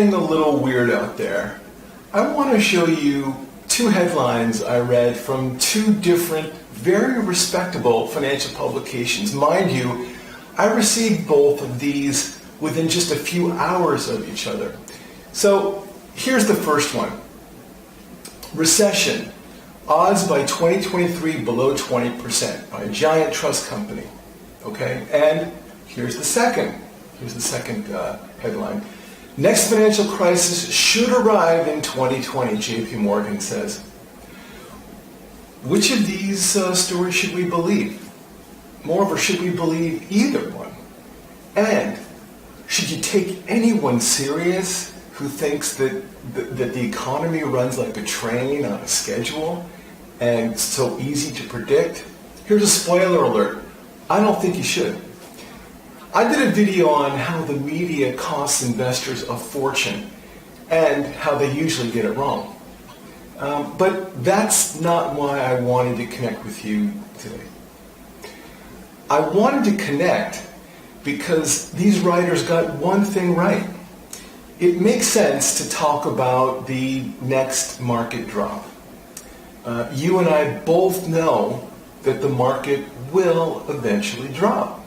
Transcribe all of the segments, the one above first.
getting a little weird out there, I want to show you two headlines I read from two different, very respectable financial publications. Mind you, I received both of these within just a few hours of each other. So here's the first one. Recession, odds by 2023 below 20% by a giant trust company. Okay, and here's the second headline. Next financial crisis should arrive in 2020, JP Morgan says. Which of these stories should we believe? Moreover, should we believe either one? And should you take anyone serious who thinks that the economy runs like a train on a schedule and so easy to predict? Here's a spoiler alert. I don't think you should. I did a video on how the media costs investors a fortune and how they usually get it wrong. But that's not why I wanted to connect with you today. I wanted to connect because these writers got one thing right. It makes sense to talk about the next market drop. You and I both know that the market will eventually drop.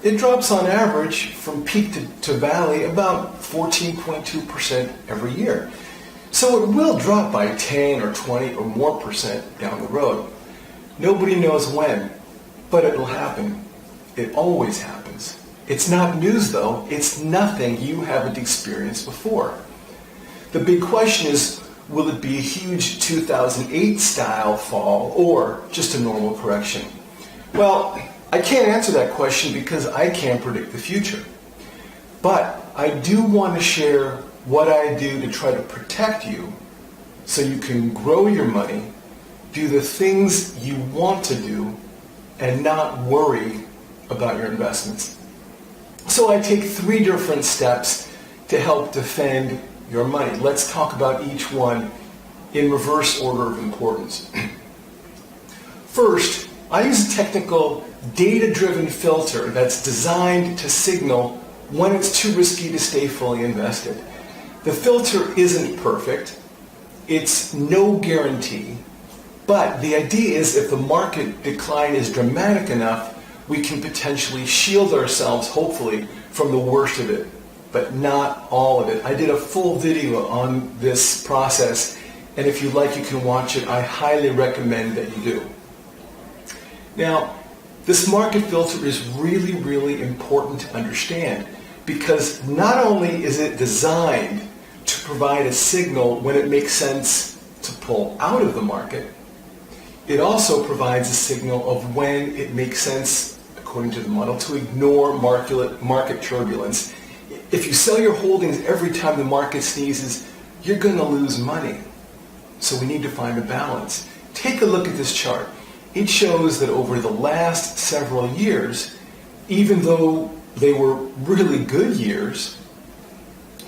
It drops on average from peak to valley about 14.2% every year. So it will drop by 10 or 20 or more percent down the road. Nobody knows when, but it will happen. It always happens. It's not news though. It's nothing you haven't experienced before. The big question is, will it be a huge 2008 style fall or just a normal correction? Well, I can't answer that question because I can't predict the future. But I do want to share what I do to try to protect you so you can grow your money, do the things you want to do, and not worry about your investments. So I take 3 different steps to help defend your money. Let's talk about each one in reverse order of importance. First, I use a technical data-driven filter that's designed to signal when it's too risky to stay fully invested. The filter isn't perfect. It's no guarantee. But the idea is if the market decline is dramatic enough, we can potentially shield ourselves, hopefully, from the worst of it, but not all of it. I did a full video on this process, and if you'd like, you can watch it. I highly recommend that you do. Now, this market filter is really, really important to understand because not only is it designed to provide a signal when it makes sense to pull out of the market, it also provides a signal of when it makes sense, according to the model, to ignore market turbulence. If you sell your holdings every time the market sneezes, you're going to lose money. So we need to find a balance. Take a look at this chart. It shows that over the last several years, even though they were really good years,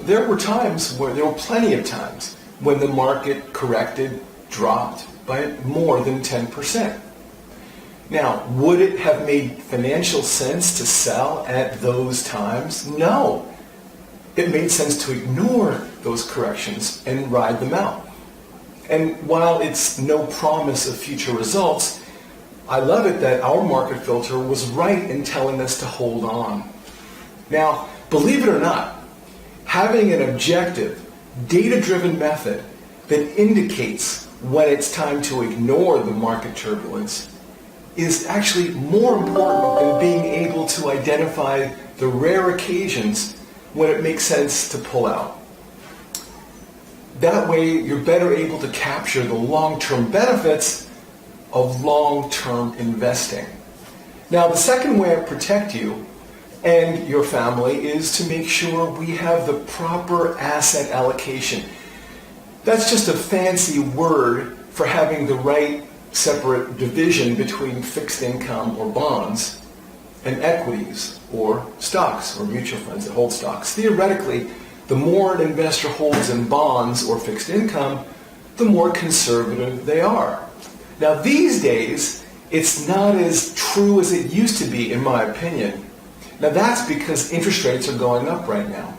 there were plenty of times when the market corrected, dropped by more than 10%. Now, would it have made financial sense to sell at those times? No. It made sense to ignore those corrections and ride them out. And while it's no promise of future results, I love it that our market filter was right in telling us to hold on. Now, believe it or not, having an objective, data-driven method that indicates when it's time to ignore the market turbulence is actually more important than being able to identify the rare occasions when it makes sense to pull out. That way, you're better able to capture the long-term benefits of long-term investing. Now, the second way I protect you and your family is to make sure we have the proper asset allocation. That's just a fancy word for having the right separate division between fixed income or bonds and equities or stocks or mutual funds that hold stocks. Theoretically, the more an investor holds in bonds or fixed income, the more conservative they are. Now these days, it's not as true as it used to be, in my opinion. Now that's because interest rates are going up right now.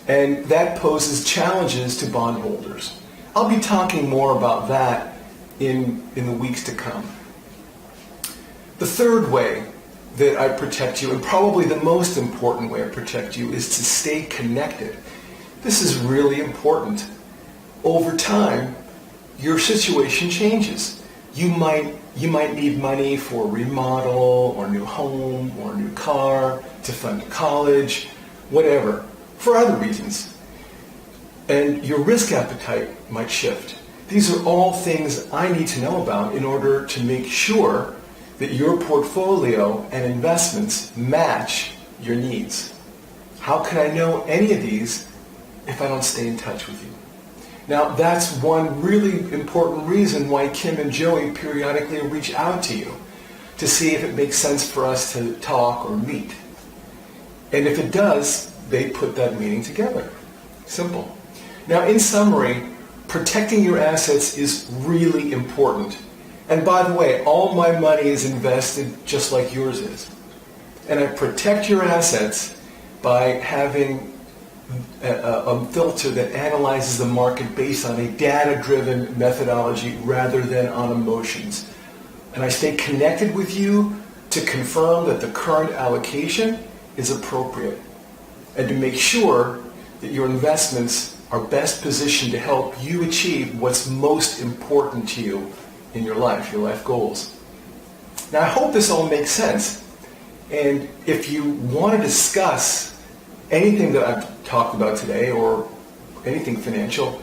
and that poses challenges to bondholders. I'll be talking more about that in the weeks to come. The third way that I protect you, and probably the most important way I protect you, is to stay connected. This is really important. Over time, your situation changes. You might need money for a remodel, or a new home, or a new car, to fund college, whatever, for other reasons. And your risk appetite might shift. These are all things I need to know about in order to make sure that your portfolio and investments match your needs. How can I know any of these if I don't stay in touch with you? Now, that's one really important reason why Kim and Joey periodically reach out to you, to see if it makes sense for us to talk or meet. And if it does, they put that meeting together. Simple. Now, in summary, protecting your assets is really important. And by the way, all my money is invested just like yours is. And I protect your assets by having a filter that analyzes the market based on a data-driven methodology rather than on emotions. And I stay connected with you to confirm that the current allocation is appropriate and to make sure that your investments are best positioned to help you achieve what's most important to you in your life goals. Now, I hope this all makes sense. And if you want to discuss anything that I've talked about today or anything financial,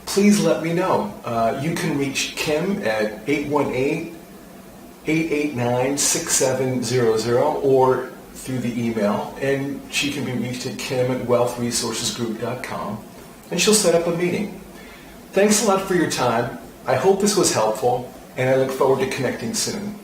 please let me know. You can reach Kim at 818-889-6700 or through the email, and she can be reached at kim@wealthresourcesgroup.com, and she'll set up a meeting. Thanks a lot for your time. I hope this was helpful, and I look forward to connecting soon.